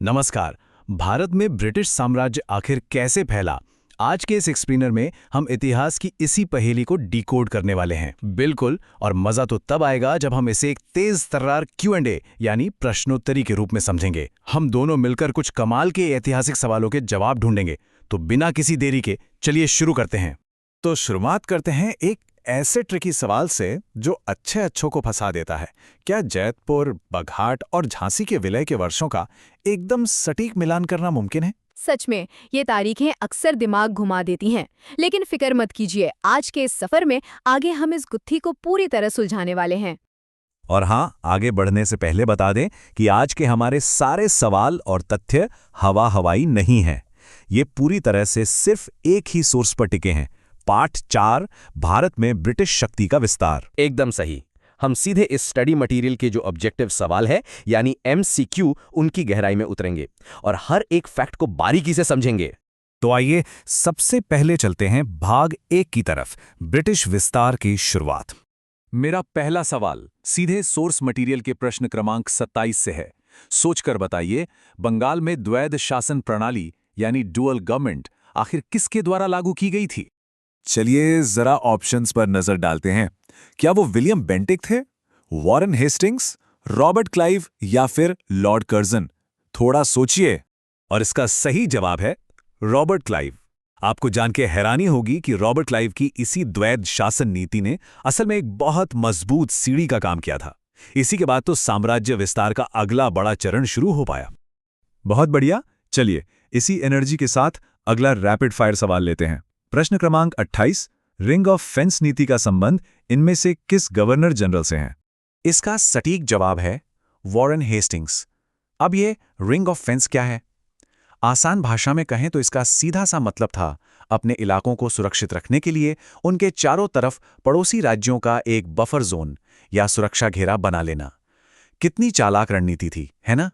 नमस्कार। भारत में ब्रिटिश साम्राज्य आखिर कैसे फैला? आज के इस एक्सप्लेनर में हम इतिहास की इसी पहेली को डिकोड करने वाले हैं। बिल्कुल, और मजा तो तब आएगा जब हम इसे एक तेज तर्रार Q&A यानी प्रश्नोत्तरी के रूप में समझेंगे। हम दोनों मिलकर कुछ कमाल के ऐतिहासिक सवालों के जवाब ढूंढेंगे। तो बिना किसी देरी के चलिए शुरू करते हैं। तो शुरुआत करते हैं एक ऐसे ट्रिकी सवाल से जो अच्छे अच्छों को फंसा देता है। क्या जैतपुर, बघाट और झांसी के विलय के वर्षों का एकदम सटीक मिलान करना मुमकिन है? सच में ये तारीखें अक्सर दिमाग घुमा देती हैं, लेकिन फिक्र मत कीजिए, आज के इस सफर में आगे हम इस गुत्थी को पूरी तरह सुलझाने वाले हैं। और हाँ, आगे बढ़ने से पहले बता दें कि आज के हमारे सारे सवाल और तथ्य हवा हवाई नहीं हैं। ये पूरी तरह से सिर्फ एक ही सोर्स पर टिके हैं। पाठ 4, भारत में ब्रिटिश शक्ति का विस्तार। एकदम सही। हम सीधे इस स्टडी मटेरियल के जो ऑब्जेक्टिव सवाल है यानी MCQ उनकी गहराई में उतरेंगे और हर एक फैक्ट को बारीकी से समझेंगे। तो आइए सबसे पहले चलते हैं भाग 1 की तरफ, ब्रिटिश विस्तार की शुरुआत। मेरा पहला सवाल सीधे सोर्स मटेरियल के प्रश्न क्रमांक 27 से है। सोचकर बताइए, बंगाल में द्वैध शासन प्रणाली यानी डुअल गवर्नमेंट आखिर किसके द्वारा लागू की गई थी? चलिए जरा ऑप्शंस पर नजर डालते हैं। क्या वो विलियम बेंटिक थे, वॉरेन हेस्टिंग्स, रॉबर्ट क्लाइव या फिर लॉर्ड कर्जन? थोड़ा सोचिए। और इसका सही जवाब है रॉबर्ट क्लाइव। आपको जान के हैरानी होगी कि रॉबर्ट क्लाइव की इसी द्वैध शासन नीति ने असल में एक बहुत मजबूत सीढ़ी का काम किया था। इसी के बाद तो साम्राज्य विस्तार का अगला बड़ा चरण शुरू हो पाया। बहुत बढ़िया। चलिए इसी एनर्जी के साथ अगला रैपिड फायर सवाल लेते हैं। प्रश्न क्रमांक 28, रिंग ऑफ फेंस नीति का संबंध इनमें से किस गवर्नर जनरल से है? इसका सटीक जवाब है वॉरेन हेस्टिंग्स। अब ये रिंग ऑफ फेंस क्या है? आसान भाषा में कहें तो इसका सीधा सा मतलब था अपने इलाकों को सुरक्षित रखने के लिए उनके चारों तरफ पड़ोसी राज्यों का एक बफर जोन या सुरक्षा घेरा बना लेना। कितनी चालाक रणनीति थी, है ना?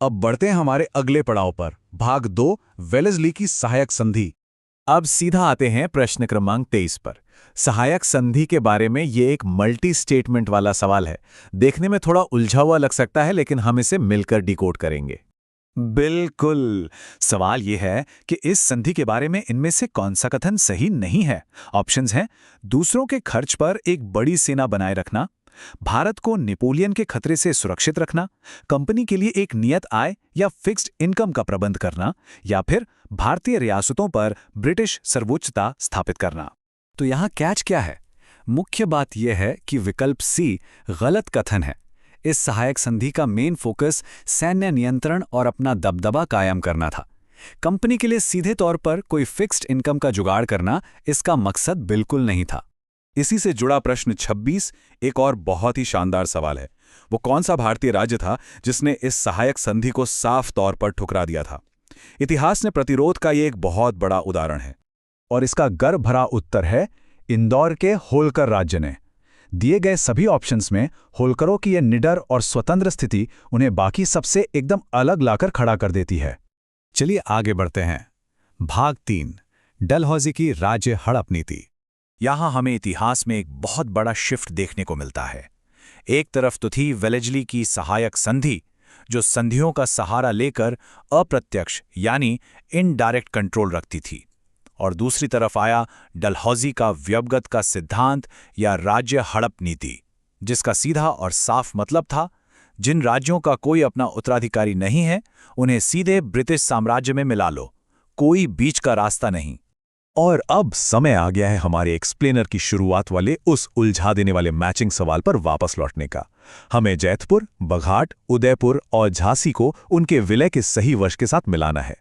अब बढ़ते हैं हमारे अगले पड़ाव पर, भाग 2, वेलेस्ली की सहायक संधि। अब सीधा आते हैं प्रश्न क्रमांक 23 पर। सहायक संधि के बारे में ये एक मल्टी स्टेटमेंट वाला सवाल है। देखने में थोड़ा उलझा हुआ लग सकता है, लेकिन हम इसे मिलकर डिकोड करेंगे। बिल्कुल, सवाल यह है कि इस संधि के बारे में इनमें से कौन सा कथन सही नहीं है। ऑप्शंस हैं: दूसरों के खर्च पर एक बड़ी सेना बनाए रखना, भारत को नेपोलियन के खतरे से सुरक्षित रखना, कंपनी के लिए एक नियत आय या फिक्स्ड इनकम का प्रबंध करना, या फिर भारतीय रियासतों पर ब्रिटिश सर्वोच्चता स्थापित करना। तो यहाँ कैच क्या है? मुख्य बात यह है कि विकल्प सी गलत कथन है। इस सहायक संधि का मेन फोकस सैन्य नियंत्रण और अपना दबदबा कायम करना था। कंपनी के लिए सीधे तौर पर कोई फिक्स्ड इनकम का जुगाड़ करना इसका मकसद बिल्कुल नहीं था। इसी से जुड़ा प्रश्न 26 एक और बहुत ही शानदार सवाल है। वो कौन सा भारतीय राज्य था जिसने इस सहायक संधि को साफ तौर पर ठुकरा दिया था? इतिहास ने प्रतिरोध का ये एक बहुत बड़ा उदाहरण है, और इसका गर्व भरा उत्तर है इंदौर के होलकर राज्य ने। दिए गए सभी ऑप्शंस में होलकरों की यह निडर और स्वतंत्र स्थिति उन्हें बाकी सबसे एकदम अलग लाकर खड़ा कर देती है। चलिए आगे बढ़ते हैं। भाग 3, डलहौजी की राज्य हड़प नीति। यहां हमें इतिहास में एक बहुत बड़ा शिफ्ट देखने को मिलता है। एक तरफ तो थी वेलेस्ली की सहायक संधि, जो संधियों का सहारा लेकर अप्रत्यक्ष यानी इनडायरेक्ट कंट्रोल रखती थी, और दूसरी तरफ आया डलहौजी का व्यवगत का सिद्धांत या राज्य हड़प नीति, जिसका सीधा और साफ मतलब था जिन राज्यों का कोई अपना उत्तराधिकारी नहीं है उन्हें सीधे ब्रिटिश साम्राज्य में मिला लो, कोई बीच का रास्ता नहीं। और अब समय आ गया है हमारे एक्सप्लेनर की शुरुआत वाले उस उलझा देने वाले मैचिंग सवाल पर वापस लौटने का। हमें जैतपुर, बघाट, उदयपुर और झांसी को उनके विलय के सही वर्ष के साथ मिलाना है।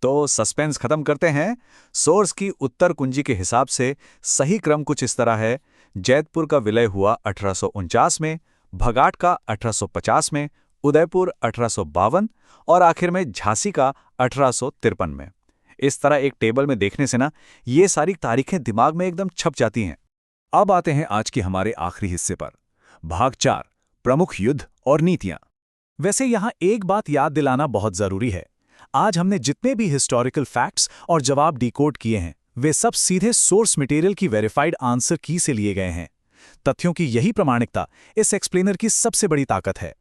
तो सस्पेंस खत्म करते हैं। सोर्स की उत्तर कुंजी के हिसाब से सही क्रम कुछ इस तरह है: जैतपुर का विलय हुआ 1849 में, बघाट का 1850 में, उदयपुर 1852 और आखिर में झांसी का 1853 में। इस तरह एक टेबल में देखने से ना ये सारी तारीखें दिमाग में एकदम छप जाती हैं। अब आते हैं आज के हमारे आखिरी हिस्से पर, भाग 4, प्रमुख युद्ध और नीतियां। वैसे यहां एक बात याद दिलाना बहुत जरूरी है। आज हमने जितने भी हिस्टोरिकल फैक्ट्स और जवाब डिकोड किए हैं वे सब सीधे सोर्स मटेरियल की वेरीफाइड आंसर की से लिए गए हैं। तथ्यों की यही प्रामाणिकता इस एक्सप्लेनर की सबसे बड़ी ताकत है।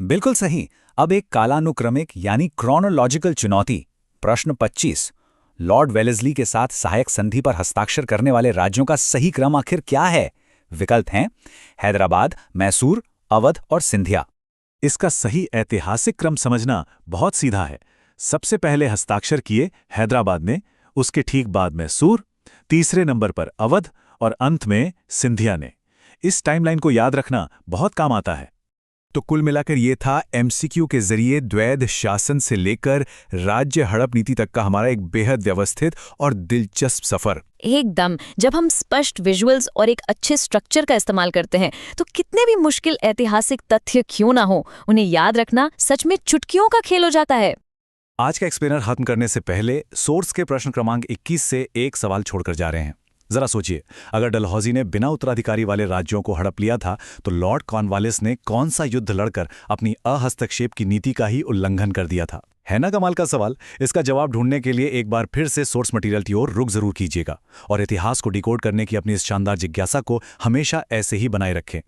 बिल्कुल सही। अब एक कालानुक्रमिक यानी क्रोनोलॉजिकल चुनौती। प्रश्न 25। लॉर्ड वेलेस्ली के साथ सहायक संधि पर हस्ताक्षर करने वाले राज्यों का सही क्रम आखिर क्या है? विकल्प हैं हैदराबाद, मैसूर, अवध और सिंधिया। इसका सही ऐतिहासिक क्रम समझना बहुत सीधा है। सबसे पहले हस्ताक्षर किए हैदराबाद ने, उसके ठीक बाद मैसूर, तीसरे नंबर पर अवध और अंत में सिंधिया ने। इस टाइमलाइन को याद रखना बहुत काम आता है। तो कुल मिलाकर ये था एमसीक्यू के जरिए द्वैध शासन से लेकर राज्य हड़प नीति तक का हमारा एक बेहद व्यवस्थित और दिलचस्प सफर। एकदम। जब हम स्पष्ट विजुअल्स और एक अच्छे स्ट्रक्चर का इस्तेमाल करते हैं तो कितने भी मुश्किल ऐतिहासिक तथ्य क्यों ना हो, उन्हें याद रखना सच में चुटकियों का खेल हो जाता है। आज का एक्सप्लेनर खत्म करने से पहले सोर्स के प्रश्न क्रमांक 21 से एक सवाल छोड़कर जा रहे हैं। जरा सोचिए, अगर डलहौजी ने बिना उत्तराधिकारी वाले राज्यों को हड़प लिया था तो लॉर्ड कॉर्नवालिस ने कौन सा युद्ध लड़कर अपनी अहस्तक्षेप की नीति का ही उल्लंघन कर दिया था? है ना कमाल का सवाल। इसका जवाब ढूंढने के लिए एक बार फिर से सोर्स मटेरियल की ओर रुख जरूर कीजिएगा और इतिहास को डिकोड करने की अपनी इस शानदार जिज्ञासा को हमेशा ऐसे ही बनाए रखें।